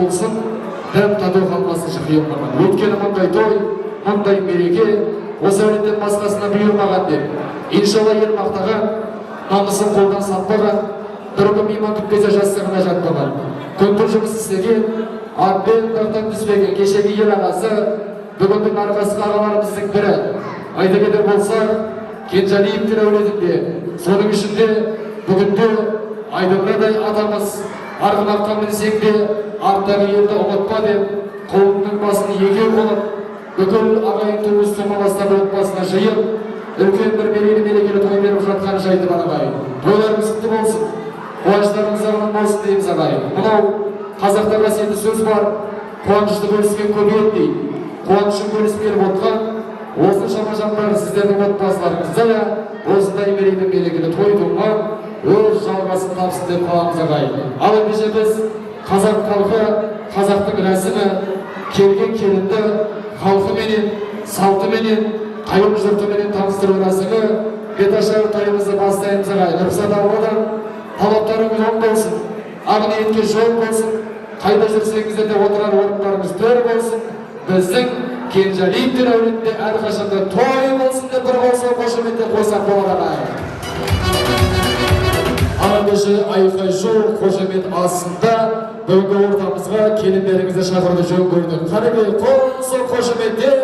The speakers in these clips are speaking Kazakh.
болсын, дәм тату қалмасын шықиып маған. Өткені мұндай той, мұндай мереке, осы әулеттен басқасына бұйырмаған деп. Иншалла ел мақтаған, намысын қолдан сатпаған, бір күн иман күтпесе жастығына жатпаған. Күнтір жұмыс істеген, атпен дақтан түспеген кешегі ел ағасы, бүгіндің арқасы ағаларымыздың бірі. Айта кетер болса, Кенжалиевтің әулетінде, соның ішінде бүгінде Айдамрадай атамыз арғымаққа мінсең де арттағы елді ұмытпа деп, қолының басын екеу қылып, бүкіл ағайын туыс тумаластар отбасына жиып, үлкен бір мерекелі той беріп жатқан жайды ағайын. Тойларыңыз құтты болсын, қуаныштарыңыз ағын болсын дейміз ағайын. Мынау қазақта қасиетті сөз бар, қуанышты бөліскен көбейеді дейді. Қуанышын бөлісіп келіп отқан осы шама-жамдар сіздердің отбасыларыңызда осындай мерекелі той томға өз жалғасын тапсын деп қаламыз ағайын. Ал ендеше біз қазақ халқы, қазақтың рәсімі, келген келінді халқыменен, салтыменен, қайын жұртыменен таныстыру рәсімі беташар тойымызды бастаймыз ағайын. Рұқсат алудан талаптарыңыз оң болсын, ақ ниетке жол болсын, қайда жүрсеңіздер де отырар орындарыңыз төр болсын. Біздің Кенжалиевтің әулетінде әрқашанда той болсын деп бір қол қошеметтеп қойсақ болады ағайын. Ендеше айқай шу қошемет астында бүгінгі ортамызға келіндеріңізді шақыруды жөн көрдік. Қанекей қол қошеметтеп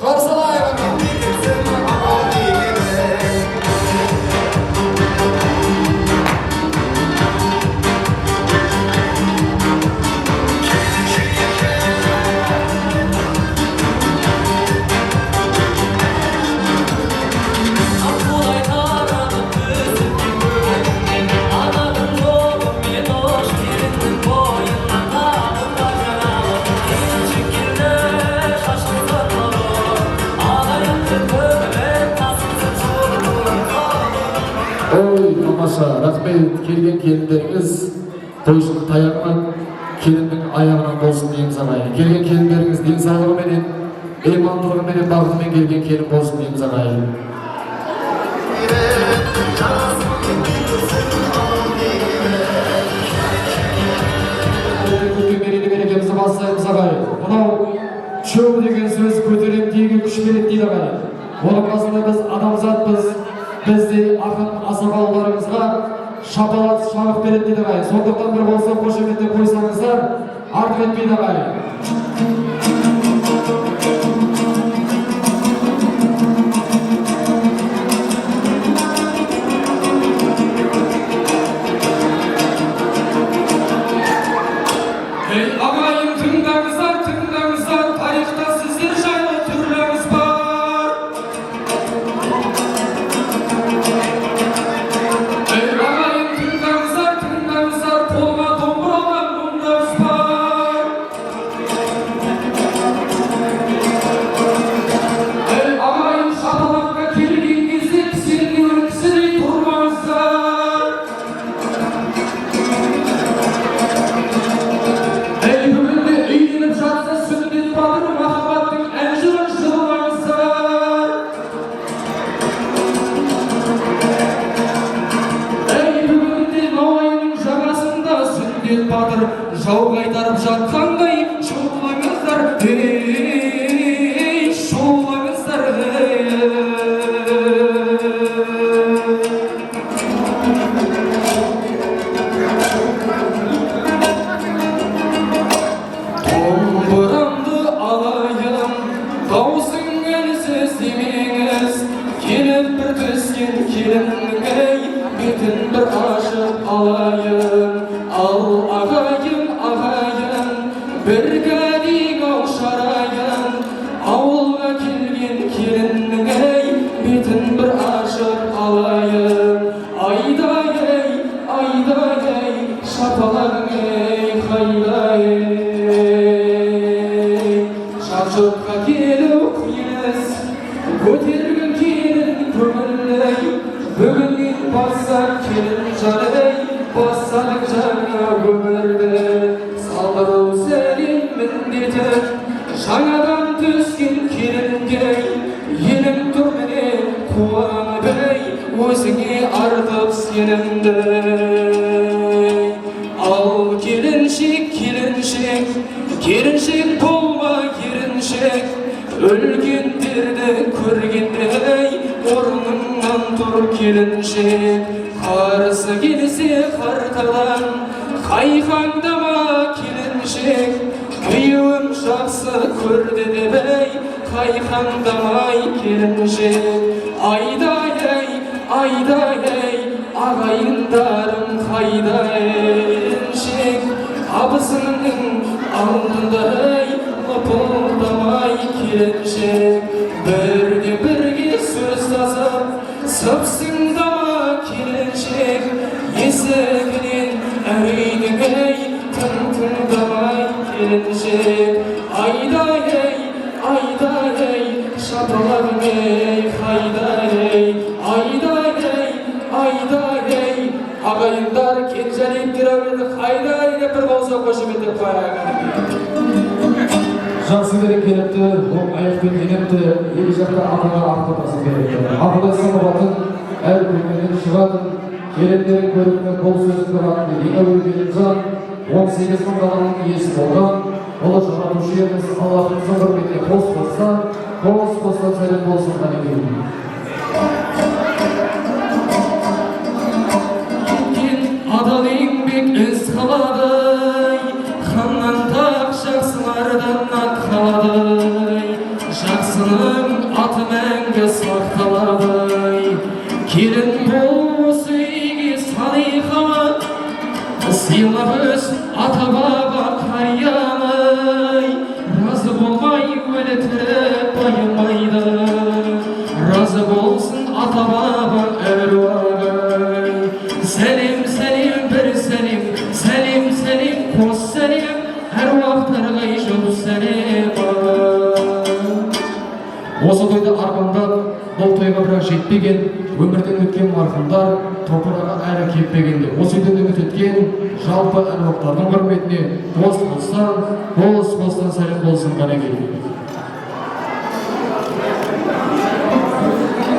қарсы алайық. Рахмет, келген келіндеріңіз тойшының таяғынан, келіннің аяғынан болсын дейміз ағайын. Келген келіндеріңіз денсаулығыменен, имандылығыменен, бақытымен келген келін болсын дейміз ағайын. Мерекемізді бастаймыз ағайын. Мынау шөу деген сөз көтерем деген күш береді дейді ағайын. Оның басында біз адамзатпыз. Бізде ақын асабаларымызға шапалат шабық береді дейді ағайын. Сондықтан бір болса қошеметтеп қойсаңыздар, артық етпейді ағайын. Ағайын тыңдаңыздар, тыңдаңыздар, тарихта сіздер жайлы түрлі аңыз бар. Жау қайтарып жатқандай шулаңыздар, шулаңыздар. Домбырамды алайын, даусың әлсіз демеңіз, келіп бір түскен келіннің бетін бір ашып алайын. Ал ағайын, бірге дейін шарайын, ауылға келген келіннің бетін бір ашып алайын. Айдай, шапалаң қайдай, шапшыққа келу қиыз, көтерген келін көңілі, бүгіннен бастап келін жарай, бастадың жаңа өмірді. Салдыру сәлем міндеті, жаңадан түскен келінге, елің түрміне қуанып өзіңе артып сенімді. Ал келін Kelinşek bolma kelinşek, ölgenlerdi körgendey, ornundan tur kelinşek. Karısı gelse kartadan, kayhandama kelinşek. Köyüm şaksı körde de bey, kayhandamay kelinşek. Ayday ey, ağayındarım kaydaynşek. Abısının aldınday, lapıldamay kelinşek. Birge söz tasap, sapsındama kelinşek. Yeseginin eriydin ey, tındamay kelinşek. Ayday ey, şapalarım ey, hayday ey. Ayday ey, ağayınдар kenceliktir ömür hayday ey, bir bolsa koşup etip koyarlar. Жақсы керек келіпті, ол аяқпен еніпті, екі жақта атаға ақтатасы керекті. Атада сыныбатын, әр күнменен шығатын, келіндерін көріпті бұл сөзді ратты ең әуел келіп жан, 18 мың қаланың иесі болған, ұлы жаратушы иеміз Аллахымыздың құрметіне қос-қостан сәлем болсын қанекей. Adal еңбек із қаладай, ханнан тақ жақсылардан ат қаладай, жақсының аты мәңгі сақталадай. Келін болсы үйге салиқа, сыйлап өз ата баба қариямай, разы болмай өлетіп байымайды, разы болсын ата баба әруағай. Сәлем, бір сәлем, қос сәлем, әр уақыттарға ешіп сәлем. Осы тойды армандап, бұл тойға бірақ жетпеген, өмірден өткен марқұмдар топырағы әлі кеппегенде. Осы үйден үміт еткен жалпы әруақтардың құрметіне қос-қостан сәлем болсын қанекей.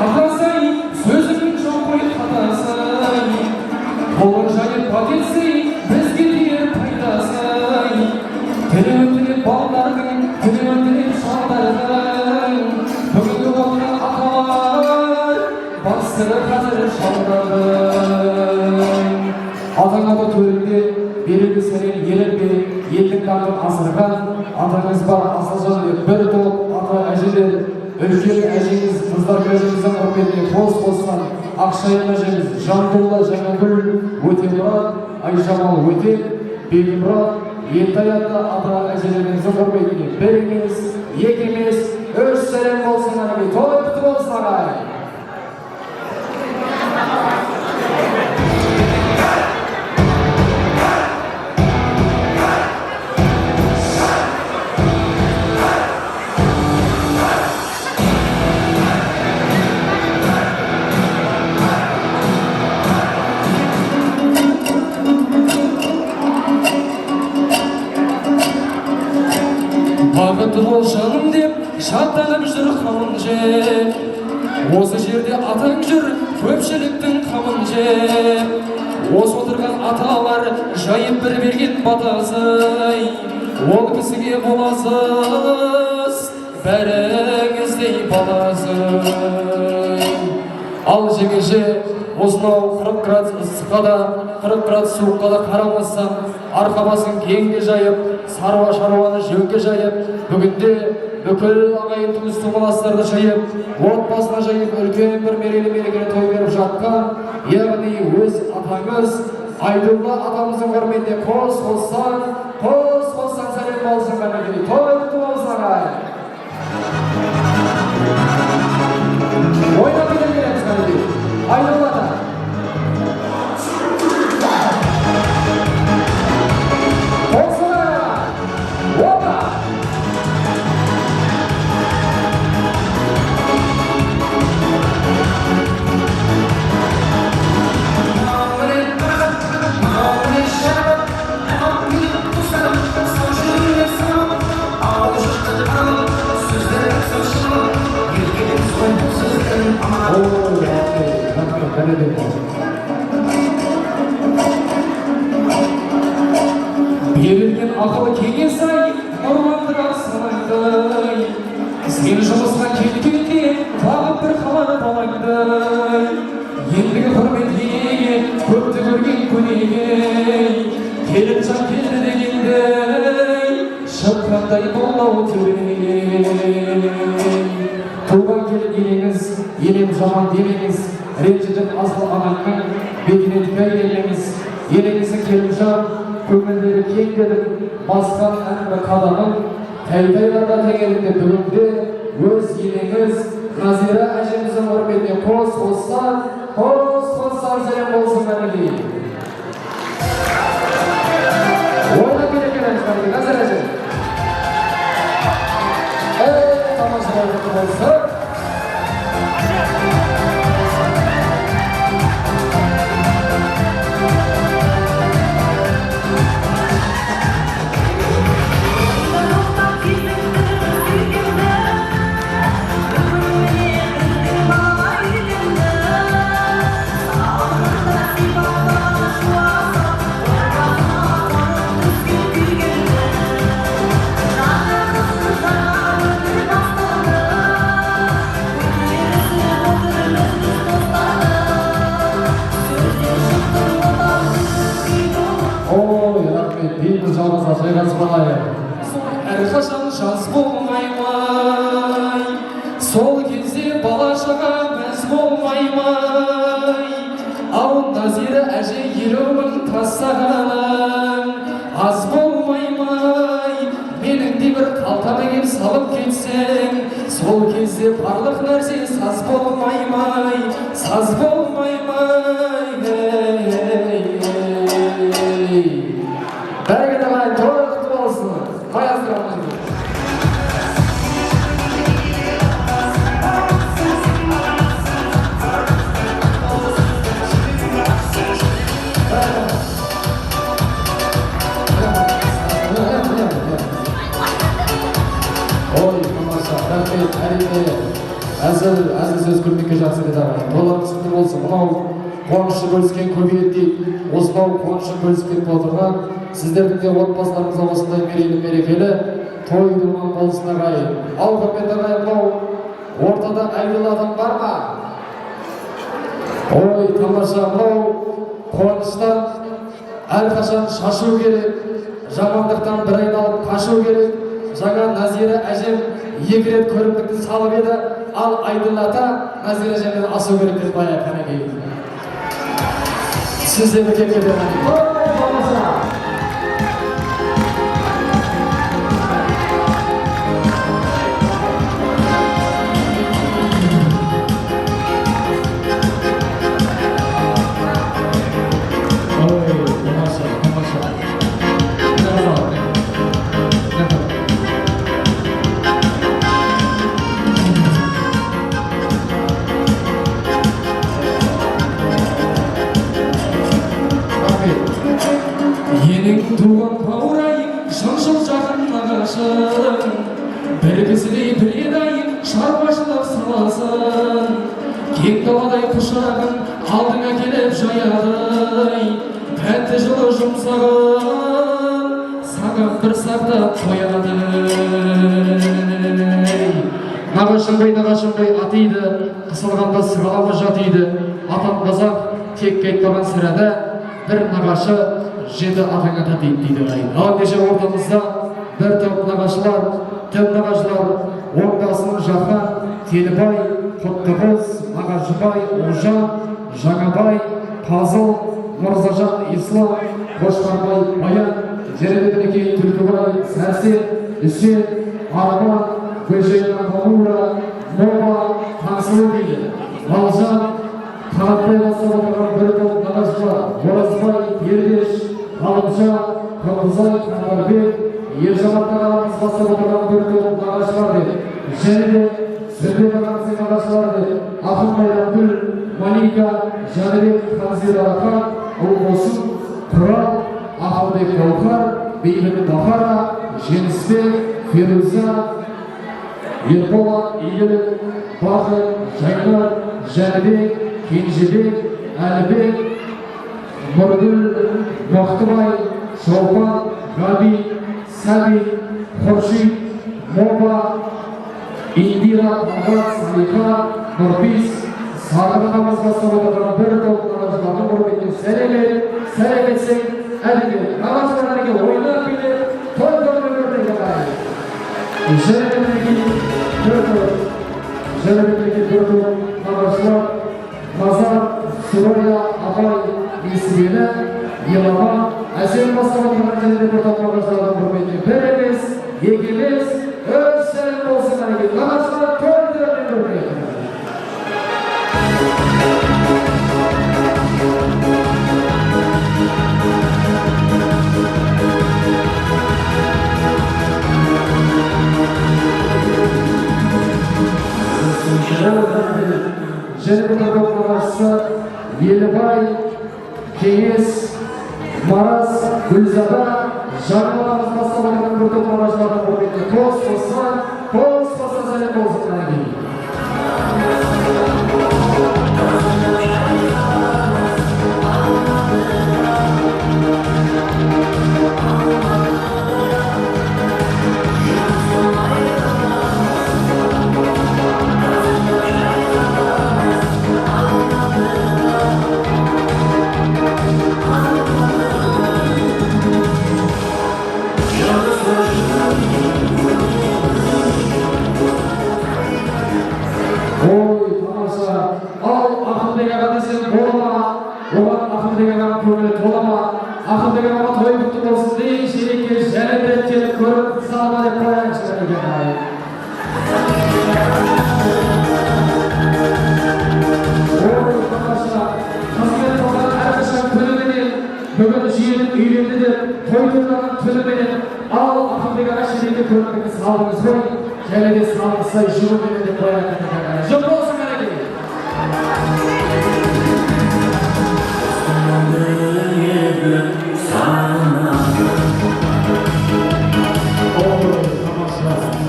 Атасай, сөзінің жоқ қой қатасай, қолын жайып пакетсей, бізге тиер пайдасай. Тілі өтіліп балдардың, тілі өтіліп шалдардың, бүгінгі болған аталар, бастыры қазір шалдардың. Атаңады төрінде берілді сәлем елінде, елдің даңқын асырған, атаңыз бар асылжан деп бір топ ата әжелер, үлкен әжеңіз, қыздар көріміздің құрметіне қос-қостан Ақшайым әжеміз, Жандолла Жаңагүл, Өтемұрат, Айжамал Өтем, Бегімұрат, Елтай атты ата әжелеріңіздің құрметіне бір емес, екі емес, үш сәлем болсын қанекей. Той құтты болсын ағай. Бақытты бол жаным деп шаттанып жүр қамын жеп, осы жерде атаң жүр көпшіліктің қамын жеп. Осы отырған аталар жайып бір берген батасай, ол кісіге боласыз бәріңіздей баласыз. Ал жеңеше осынау 40 градус ыстыққа да 40 градус суыққа да қарамастан арқа басын кеңге жайып, шаруаны жөнге жайып, бүгінде бүкіл ағайын туыс тумаластарды жайып, отбасына жайып үлкен бір мерейлі мерекелі той беріп жатқан, яғни өз атаңыз Айдулла атамыздың құрметіне қос-қостан сәлем болсын қанекей. Той құтты болсын ағай. Ойнап келеміз қанекей. Айдулла ата. берілген ақыл кеңес ай нұрландырар санаңдай. Сен жұмысқа кеткенде бағып бір қала талаңдай. Ендігі құрмет еге көпті көрген көнеге, келін жан келді дегендей шыққандай болмау төреге. Туған келін елеңіз, елем жаман демеңіз, ренжіген асыл анаңның бетіне тікай елеңіз. Елеңізің келін жан, көңілдері кең дедім, басқан әмір қадамын, тәйтайларға теңелінде бүгінде өз елеңіз Назира әжеміздің құрметіне қос-қоссаң сәлем болсын мәнеге. Ойнап келекен әжімдерге, Назира әжем. Тамаша болсын. Әрқашан жас болмай-май, сол кезде бала-шаға біз болмай-май. Ау Назира әже елеуін тастағаным аз болмай-май. Менің де бір қалтама кеп салып кетсең, сол кезде барлық нәрсе саз болмай-май, саз болмай-май. Бәрге дағай тоқты болсын. Қаяздырамын. Ой, тамаша, рахмет, әрине. Әзіл сөз көрмекке жақсы деді ағайын. Тойларыңыз құтты болсын. Мынау қуанышы бөліскен көбейеді дейді. Осынау қуанышы бөліскен отырған сіздердің де отбасыларыңызға осындай мерейлі мерекелі той думан болсын ағайын. Ал құрметті ағайын, мынау ортада әйгілі адам бар ма? Ой, тамаша, мынау қуаныштан әрқашан шашу керек, жамандықтан бір айналып қашу керек. Жаңа Назира әжем екі рет көрімдікті салып еді, ал Айдылата Назира әжемді асу керек деп бая кәнеге. Сіздерді кекелден туған баурайым, шыншыл жақын нағашым, бір кісідей біледайым, шаруашылық саласын. Кең даладай құшағын алдыңа келіп жаядай, тәтті жылы жұмсағын саған бір сақтап қояды. Нағашым бай атиды, қысылғанда сығалама жатиды. Атам қазақ тек кетпаған сірәді, бір нағашы жеті атаңа татиды дейді ғайын. Ал кеше ортамызда бір топ нағашылар, тім нағашылар, оңдасын Жахан, Телібай, Құттықыз, Ағажыбай, Ұлжан, Жаңабай, Қазыл, Мұрзажан, Ислам, Қошқарбай, Баян, Жеребедінекей, Түлкібай, Сәрсен, Үсен, Арман, Көжейна, Мамура, Моба, Таңсылы дейді. Алжан, Қанатбай бастап отырған бір топ нағашылар, Оразбай, Ергеш, Ғалымжан, Қырғызай, Қанарбек, Ержаматтан ағамыз бастап отырған бір топ нағашылар деді. Және де Сүрбек ағамыздың нағашылары деді. Ақын Майрангүл, Малика, Жәнібек, Ханзир Арақан, Ұлғосын, Тұрал, Ақылбек Гаухар, Бейбіт Бахара, Женісбек, Феруза, Ерболат, Игілік, Бақыр, Жайнар, Жәнібек, Кенжебек, Әлібек, Нұргүл, Мақтыбай, Шолпан, Габи, Саби, Хоршид, Моба, Индира, Махат, Салиха, Нұрпис, Сағырғамыз бастап отырған бір топ нағашылардың құрметіне сәлем етсең, әлге, нағашылар әлге ойнап келіп, той-той өмірдегі қайы. Жәлемдегі бір топ нағашылар, Назар, Сүрая, Абай, Несібені, Елама, әсем бастап отырған жәлемдегі бір топ нағашылардың құрметіне бір емес, екі емес, өз сәлем болсын әлге, нағашылар той-той өмірдегі. Жәнібек нағашысы Елібай, Кеңес, Мараз, Гүлзада, Жармағамыз бастап отырған бір топ нағашылардың құрметіне қос қоса сәлем болсын әлге. Бүгін жиеніп үйленді деп, той тұрған түні менен, ал Ақылбек аға шеректе көрмекті салыңыз ғой, және де салыңызсай жылы менен деп қояды. Жыл болсын әреке!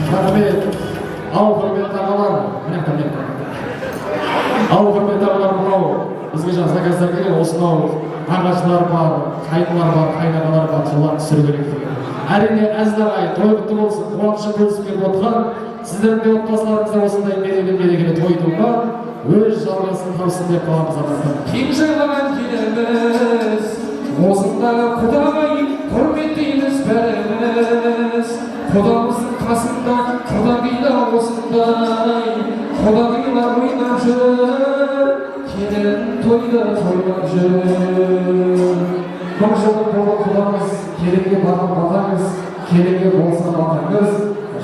Рахмет, ал құрметті ағалар, бізге жаңа заказдар келген осынау нағашылар бар, қайнылар бар, қайнағалар бар, солар түсіру керек деген. Әрине әзіл ағай, той құтты болсын, қуанышы бөлісіп келіп отырған, сіздердің де отбасыларыңызда осындай мерекелі тойдуға өз жалғасын тапсын деп қаламыз ағайын. Кең жайлаған келеміз, осындағы құдағай құрметтейміз бәріміз. Құдамыздың қасында, құдағида осындай, құдағилар ойнап жүр, келін тойда тойлап жүр. Мың жылдық болған құдамыз, келінге барған батаңыз, келінге болса батаңыз,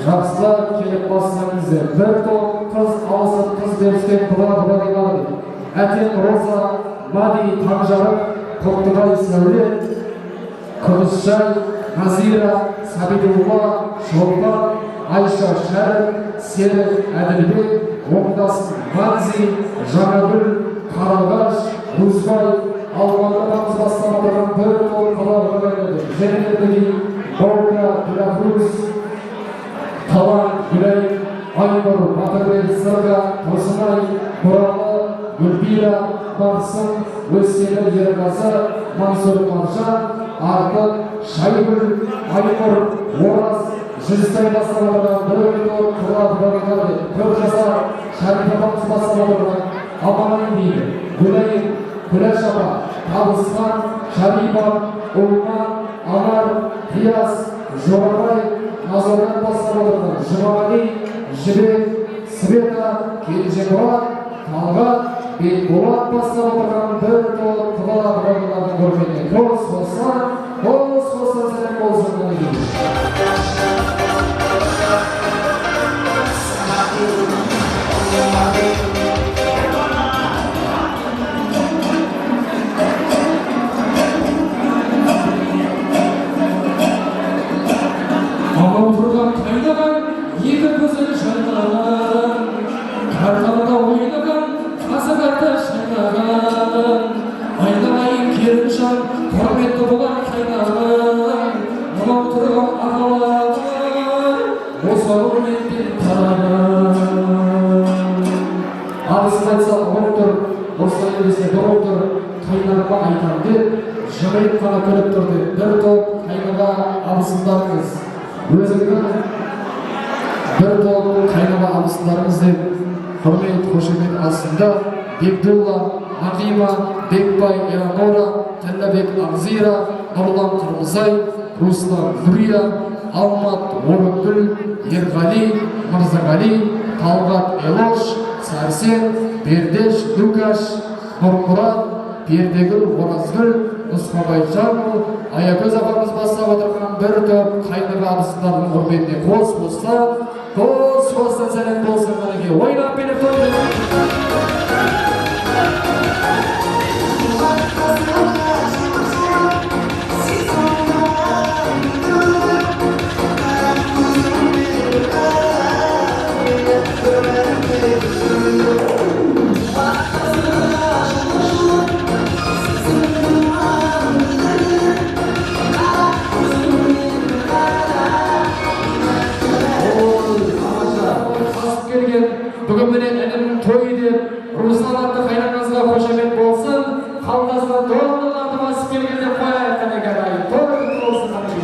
жақсылар келіп бассаңыз, бір топ қыз алысып қыз беріскен құдағилар. Әтем Роза, Мади, Таңжарық, Құттыбай Сәуле, Күмісжай, Назира, Сабидулла, Шолпан, Айша Шәріп, Серік Әділбек, Оңдас Манзи, Жаңагүл, Қаралғаш, Рузбай, Алматыдамыз бастап отырған бір топ құдағилар. Жәнібек, Баура, Пирахрус, Талан, Гүлай, Айнұр, Батырбек, Сырға, Тұрсынай, Мұралы, Гүлбира, Барсын, Өсені, Ерғазы, Мансұр Маржан, Артық, Шайгүл, Айнұр, Ораз, Жүзтай бастап отырған бір топ құдағилар. Көп жасар Шәріпапамыз бастап отырған Аманай дейді, Гүлай, Күләшаба, Табысқан, Шарипа, Ұлман, Амар, Қияс, Жорабай, Назардан бастап отырған Жұмағали, Жібек, Света, Келжемұрат, Талғат, Бекболат бастап отырған бір топ құдағилардың құрметіне қос қоса сәлем болсын. Амал тұрған қайнаған, екі көзін шайнаған, қарқарда ойнаған, қасығарда шайнаған, айналайын керімшан, құрметті болған қайнаған, амал тұрған ағалар, осы құрметтен тараған. Абысын айтса ұғып тұр, осылай емесіне дұрып тұр, қайнағыма айтам деп, жымиып қана күліп тұр деп, бір топ қайныға абысындарыңыз, өзіңнің бір топ қайныға абысындарыңыз деп құрмет қошемет астында Бекдулла, Нағима, Бекбай, Эланора, Тәлләбек Ағзира, Нұрлан Қырмызай, Руслан Зүрия, Алмат Орынгүл, Ерғали, Мырзағали, Талғат Элош, Сәрсен, Бердеш Лукаш, Нұрмұрат, Бердегүл Оразгүл, Нұсқабай Жану, Аякөз апамыз бастап отырған бір топ қайныға абысындардың құрметіне қос-қостан сәлем болсын мінеке. Ойнап беріп тұрды. Бүгін міне інімнің тойы деп, Руслан атты қайнағаңызға қошемет болсын, қалдасына доғыларды басып келгенде қояйық қанеке ағайын. Той болсын қанеке.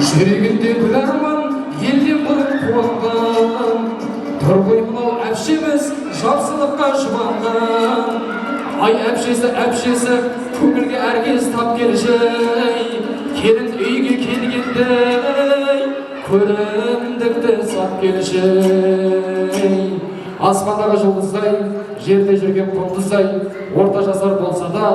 Жүрегінде гүл арман, елден бұрын қуанған, тұрғой мынау әпшеміз жақсылыққа жұбанған. Ай әпшесі, көңілге әркез тап келшей, келін үйге келгендей, көрімдікті сап келшей. Аспандағы жұлдыздай, жерде жүрген құндыздай, орта жасар болса да,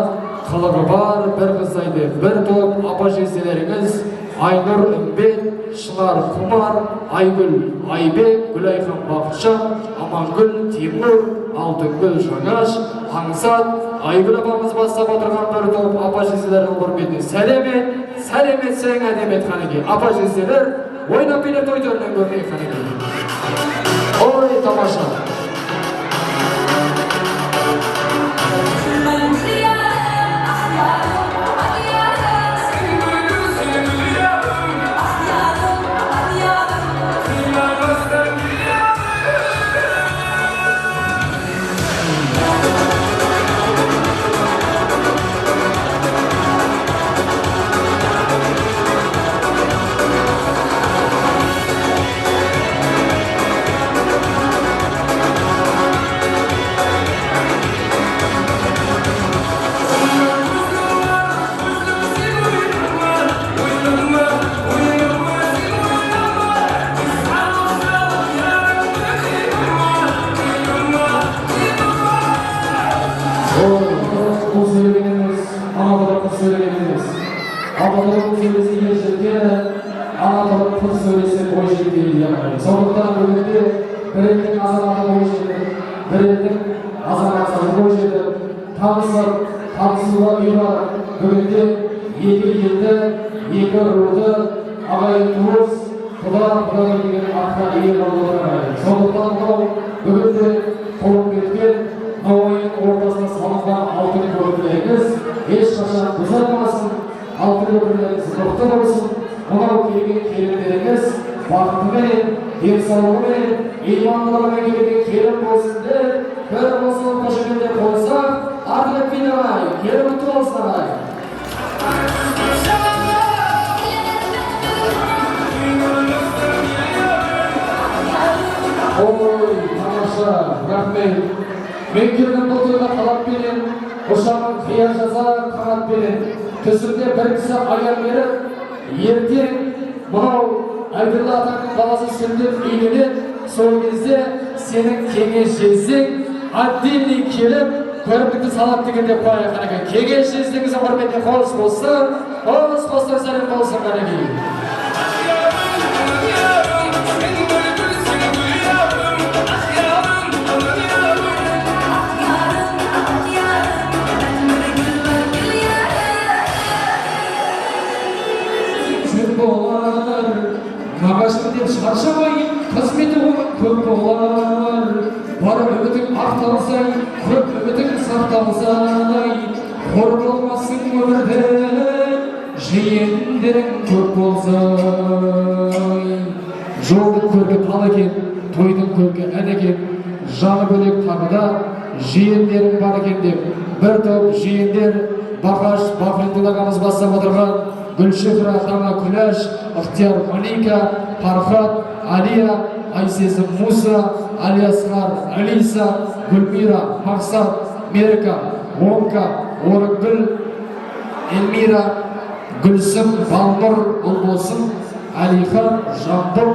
қылығы бар бір қыздайды. Бір топ апа жезделеріңіз Айнұр Үмбет, Шынар Құмар, Айгүл Айбек, Гүлайхан Бақытжан, Амангүл Тимур, Алтынгүл Жаңаш, Аңсат, Айгүл апамыз бастап отырған бір топ апа жезделердің құрметіне сәлемет сәң әдемет қанеке. Апа жезделер, ойнап билет ойдырынан көрмейік қанеке. Ой, тамаша. Абадылық сөйлесе ержеткен, анатылық құр сөйлесе ой жетпейді. Сондықтан бүгінде бір елдің азаматы ой жетіп, бір елдің азаматы ой жетіп, танысуға ұйғар. Бүгінде екі елді, екі руды, ағайын туыс, құда деген атқа ие болып отыр. Сондықтан бүгінде толып кеткен Науайын ортасына салынған алтын көпірлеріңіз ешқашан бұзылмасын. Алтын көпірлеріңіз мықты болсын. Мынау келген келіндеріңіз бақытымен, денсаулығымен, имандылығымен келген келін болсын деп, бір болсын қошеметте қойсақ, артылып келе ағай, келін құтты болсын ағай. Ой, тамаша, рахмет. Мен келген бұл тойға талаппенен, ұшағын қия жаза қанатпенен, түсімде бір кісі аян беріп, ертең мынау Айдырлы атаңның баласы сүндет үйленеді. Сол кезде сенің кеңес жездең отдельный келіп, көрімдікті салат дегенде қойға қанеке. Кеңес жездеңіздің құрметіне қос болсын, сәлем болсын қанеке. Нағашым деп шаршамай, қызметі оған көп болар. бар үмітің ақталсай, көп үмітің сақталсай, қор болмассың өмірде, жиендерің көп болсай. Жолдың көркі тал екен, тойдың көркі ән екен, жаны бөлек тағы да жиендерің бар екен деп, бір топ жиендер Бақаш Бақылдин ағамыз бастап отырған Гүлшехра Таңа Күләш, Ықтияр Малика, Пархат, Алия, Айсезім Муса, Алиясқар Алиса, Гүлмира Мақсат, Мерка, Онка, Орынгүл, Эльмира, Гүлсім, Балнұр, Ұлболсым, Алихан, Жамбыл,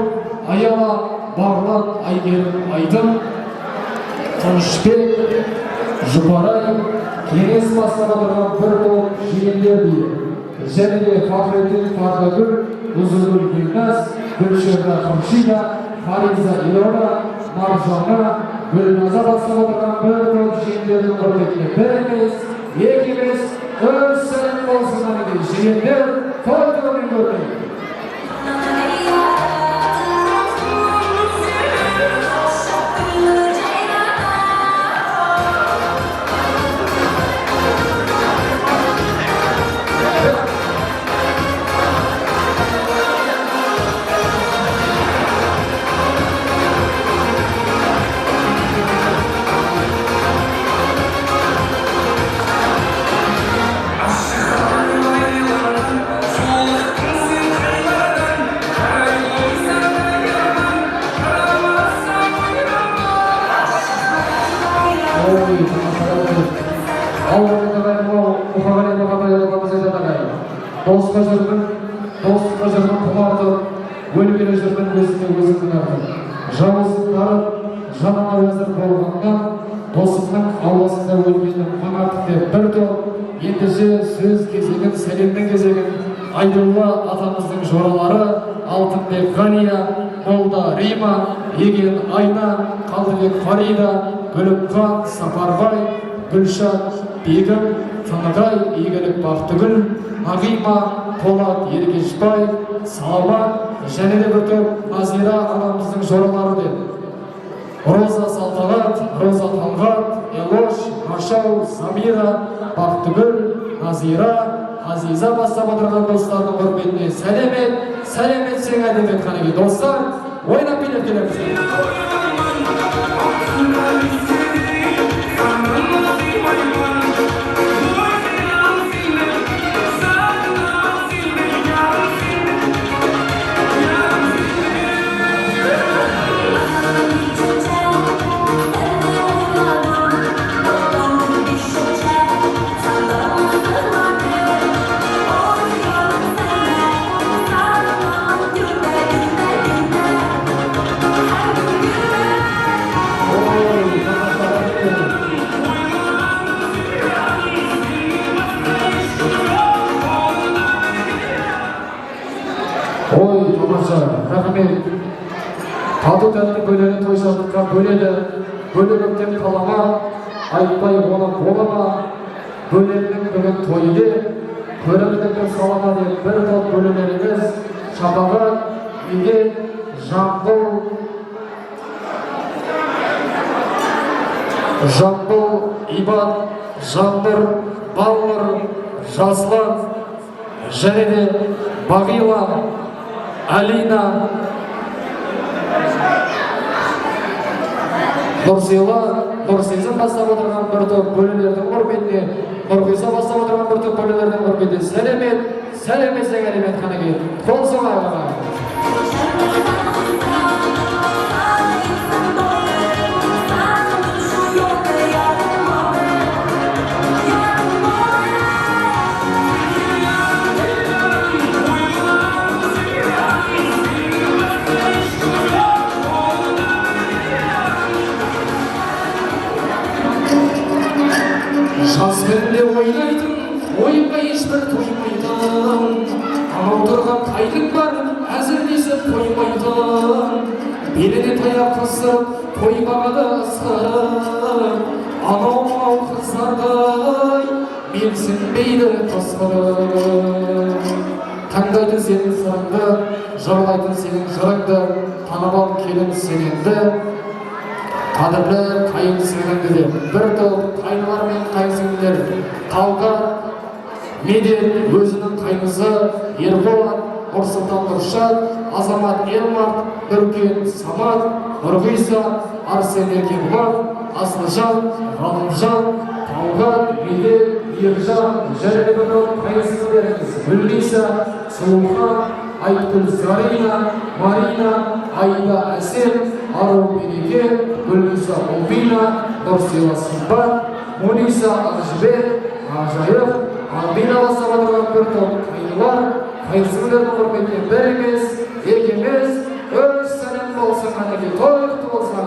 Аяла, Бағлан, Айгерім, Айдын, Тынышбек, Жұпарай, кеңес бастап отырған бір топ жиендер дейді. Және де Фахретдин Фардагүл, Ұзыргүл Гүлназ, Гүлшехра Хамшина, Фариза Илона, Маржана, Гүлназа бастап отырған бір топ жиендердің құрметіне бір емес, екі емес, үш сәлем болсын әнеге жиендер тойдығымен көрмейді. Достыққа жүргін құмартып, өлгелі жүргін өзіңнің артып. Жауыздың тарып, жанына өзір болғаннан, досымның ауласында өлгенім қаңартық деп бір топ, ендіше сөз кезегін, сәлемнің кезегін, Айдулла атамыздың жоралары, Алтынбек Ғания, Молда Рима, Еген Айна, Қалдыбек Фарида, Гүлімхан Сапарбай, Гүлшат Бегім, Тынығай Игілік Бақтыгүл, Ағима Полат Ергешбай, Саламат, және де бір топ Назира анамыздың жоралары деп. Роза Салтанат, Роза Талғат, Элош, Машау, Самира, Бақтыгүл, Назира, Азиза бастап отырған достардың құрметіне сәлемет, сәлеметсең әдемет қанеге достар, ойнап билеп келеміз. Ой, тамаша, рахмет. Тату-тәтті бөлені той шабытқа бөледі, бөлігімден қалама, айтпай оны болама, бөленнің бүгін тойды, көрімдіңді салама деп бір топ бөлелеріміз, Шапағат, Еген, Жамбыл, Ибан, Жамбыр, Балнұр, Жаслан, және де Бағила, Алина, Нұрсезім бастап отырған бір топ бөлелердің құрметіне, Нұрғиса бастап отырған бір топ бөлелердің құрметіне сәлемет, сәлеметсең әлемет қанеге, қол соғайық. Жас күнде ойлайтын, ойымға ешбір тоймайтын, анау тұрған қайдың бар, әзірлесіп тоймайтын, беліне таяқ қысып, тоймағады ысқырып, анау қыздардай менсінбейді қысқырып. Таңдайды сенің сырыңды, жырлайтын сенің жырыңды, танып ал келін сененді, Қадірлі қайын сіңлілер, бір топ қайнылар мен қайын сіңлілер, Талғар Медет өзінің қайнысы Ерболат, Нұрсұлтан Нұршат, Азамат Елмарт, Үркен Самат, Нұрғиса, Арсен Еркебұлан, Асылжан, Ғалымжан, Талғар Медет, Ержан, және бір топ қайын сіңлілеріміз Гүлниса, Сұлухан, Айтгүл Зарина, Марина, Айда Әсел, Ару Береке, Гүлниса Обина, Нұрсила Сымбат, Муниса Ақжібек, Ақжайық, Альбина бастап отырған бір топ қайнылар, қайынсіңлердің құрметіне бір емес, екі емес, үш сәлем болсын, қанеке тойықты болсын.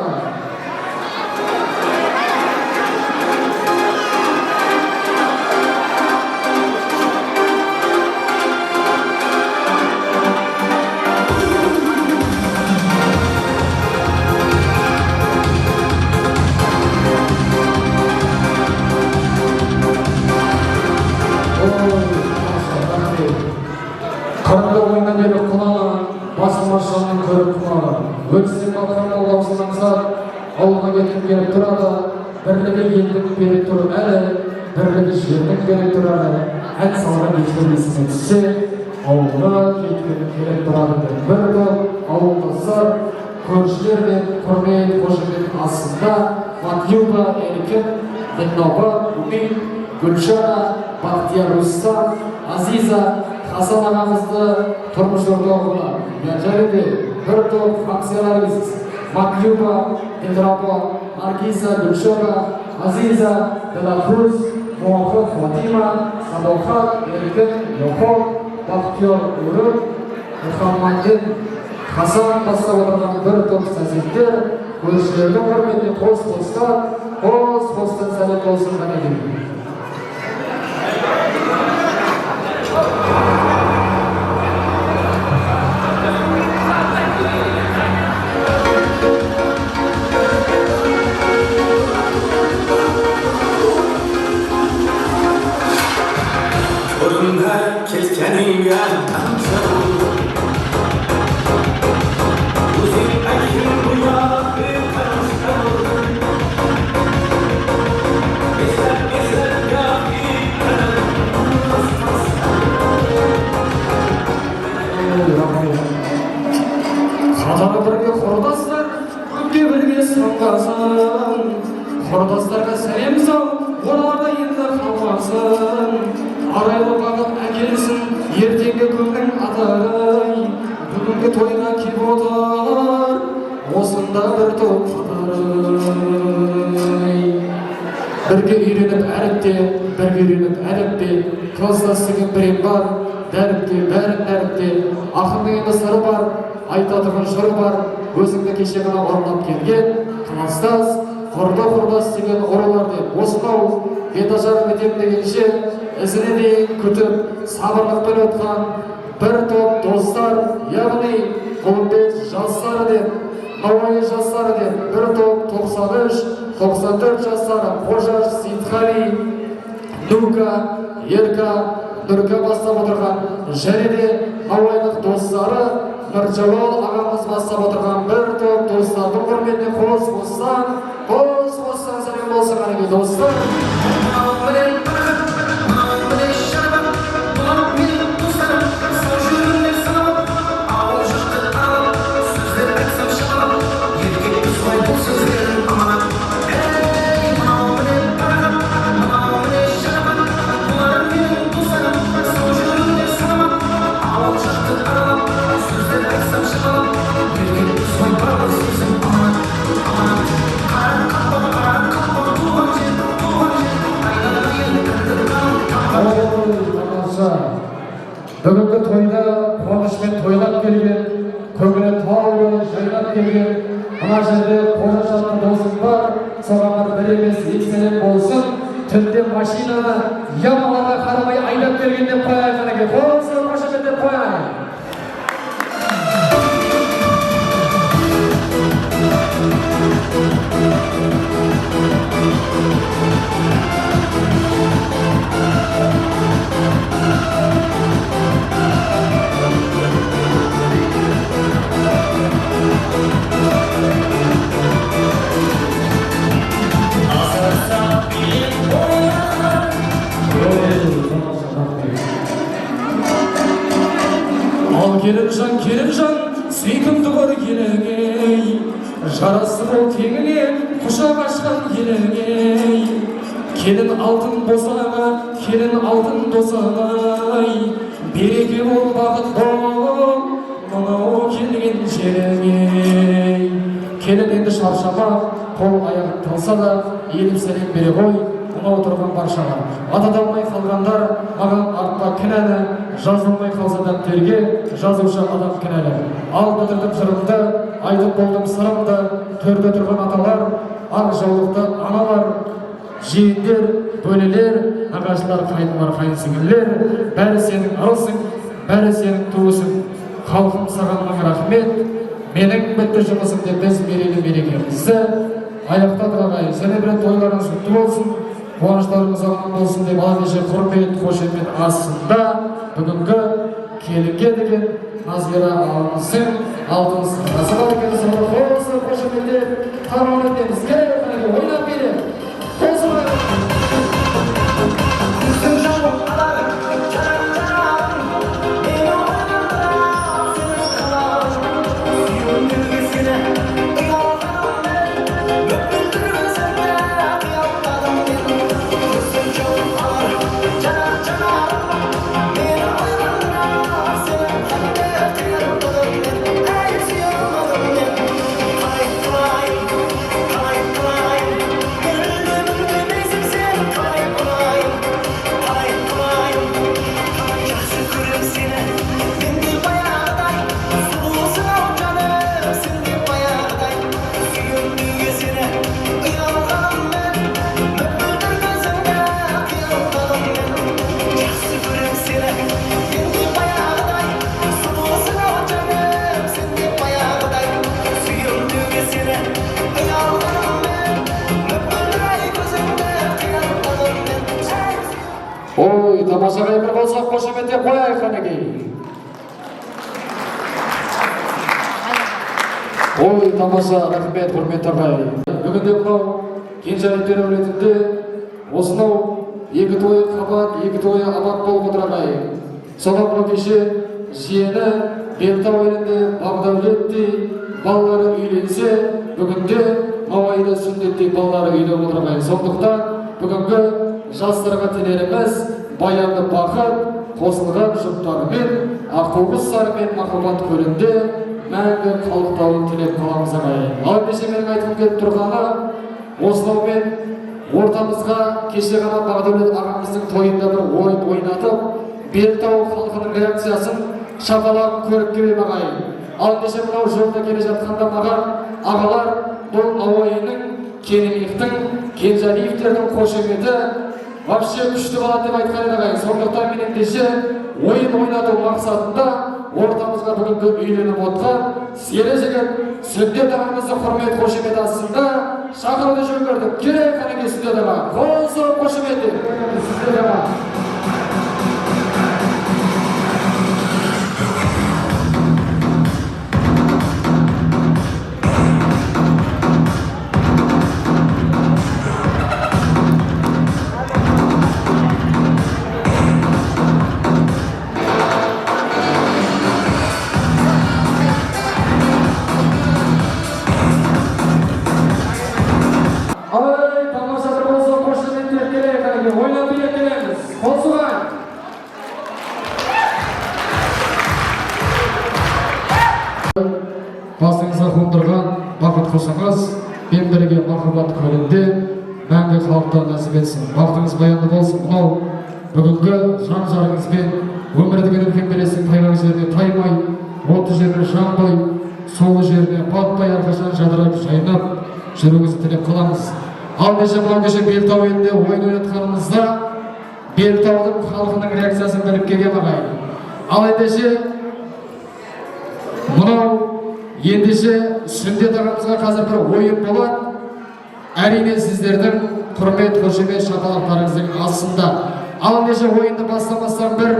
Қарымда ойынан ері құланы, басым маршалының көріп құланы. Өтсен батырын олаусынан сар, ауылға кетіп келіп тұрады. Бірлігі елдің беріп тұрып әлі, бірлігі жердің беріп тұрады. Ән салған ешкім есіне түссе, ауылға кетіп келіп тұрады. Бір топ ауылдастар, көршілер мен құрмет қошемет астында Матлюба, Еркен, Дінноба, Умин, Гүлшана, Бақтияр Рустам, Азиза, Хасан ағамызды тұрмыш орталығына және де бір топ фракцияларымыз Матлюба, Петрапа, Наргиза, Гүлшана, Азиза, Делакруз, Муафық, Фатима, Садоқат, Еркен, Йохор, Бақтияр Үріп, Мұхаммадин, Хасан бастап отырған бір топ сәзеттер, көршілердің құрметіне қос-қостан сәлем болсын қанекей. Қатары бірге құрдастар, көпке бірге сұрқасын. Құрдастарға сәлем сал, оларда енді қалмасын. Арайлы бағыт әкелсін, ертеңгі күннің атары. Бүгінгі тойға кеп отыр, осында бір топ қатары. Бірге үйреніп әріпте, бірге үйреніп әріпте, кластас деген бірен бар, дәріпте, бәрін дәріпте, ақынның енді сыры бар, айтатығын жыры бар, өзіңді кеше ғана орындап келген, кластас, құрдас деген ұрылар деп, осынау бетажары бітем дегенше, ізіне дейін күтіп, сабырлықпен өтқан бір топ достар, яғни Құлымбет жастары деп, Науайы жастары деп, бір топ 93-94 жастары, Қожаш, Сейтқали, Нука, Ерка, Нұрка бастап отырған, және де Науайлық достары, Нұржауал ағамыз бастап отырған бір топ достардың құрметіне қос-қостан сәлем болсын қанекей достар. Бүгінгі тойда қуанышпен тойлап келген, көңілі тауы жайлап келген, мына жерде қожашаның досың бар, соған бір емес екі сәлем болсын. Түнде машинаны ямаларға қарамай айдап келген деп қояйық қанекей. Болсын қошемет деп қояйық. келін жан сүйкімді қор келіңей, жарасы бол теңіне құшақ ашқан келіңей. Келін алтын босаға, келін алтын босағай, береке бол бақыт бол мынау келген жеріңей. Келін енді шаршама, қол аяғын талса да еліп сәлем бере қой мынау тұрған баршаға. Атада алмай қалғандар маған артта кінәлі, жазылмай қалса дәптерге жазушы адам кінәлі. Ал бітірдім жырымды, айтып болдым сырымды, төрде тұрған аталар, ақ жаулықты аналар, жиендер, бөлелер, нағашылар, қайнылар, қайынсіңлілер, бәрі сенің ырысың, бәрі сенің туысың. Халқым саған мың рахмет, менің бітті жұмысым деп біз мерейлі мерекемізді аяқтадық ағайын. Және бір тойларыңыз құтты болсын, қуаныштарыңыз аман болсын деп алғашқы құрмет, қошемет астында бүгінгі келінге деген Назира ағамыздың алтын сырғасы бар екен. Соны қосы қошеметтеп тамам етеміз. Келin ойнап берем. Қосы ой, тамашаға бір болсақ қошеметтеп қояйық қанекей. Ой, тамаша, рахмет, құрметті ағайын. Бүгінде мынау Кенжалиевтер әулетінде осынау екі тойы қабат, екі тойы абат болып отыр ағайын. Содан мынау кеше жиені Бертау елінде Бағдәулеттей балалары үйленсе, бүгінде Мауайда сүндеттей балалары үйленіп отыр ағайын. Сондықтан бүгінгі жастарға телеріміз баянды бақыт қосылған жұптарымен аққуыз сарымен махаббат көлінде мәңгі қалықтауын тілеп қаламыз ағайын. Ал ендеше менің айтқым келіп тұрғаны осылаумен ортамызға кеше ғана Бағдәулет ағамыздың тойында бір ойын ойнатып Бертау халқының реакциясын шапалағын көріп келем ағайын. Ал ендеше мынау жолда келе жатқанда маған ағалар бұл Науайының, Кенемихтің, Кенжалиевтердің қошеметі вообще күшті болады деп айтқан еді ағайын. Сондықтан мен ендеше ойын ойнату мақсатында ортамызға бүгінгі үйленіп отқан сері жігіт Сүндет ағамызды құрмет қошемет астында шақыруды жөн көрдім. Керек қанекей Сүндет аға, қол соғып қошеметі. Сүндет аға. Басыңызға қондырған бақыт қосыңыз, мен бірге махаббат көлінде мәңгі халықтан нәсіп етсін. Бақытыңыз баянды болсын. Мынау бүгінгі жан-жарыңызбен өмірдің үлкен белесін тайған жеріне таймай, оты жеріне жанбай, солы жеріне батпай, әрқашан жадырап жайнап жүруіңізді тілеп қаламыз. Ал мынау кеше Бертау елінде ойын ойнатқанымызда Бертаудың халқының реакциясын біліп келген ағайын. Ал ендеше Сүндет ағамызға қазір бір ойын болады. Әрине сіздердің құрмет, қошемет шапалақтарыңыздың астында. Ал ендеше ойынды бастамастан бір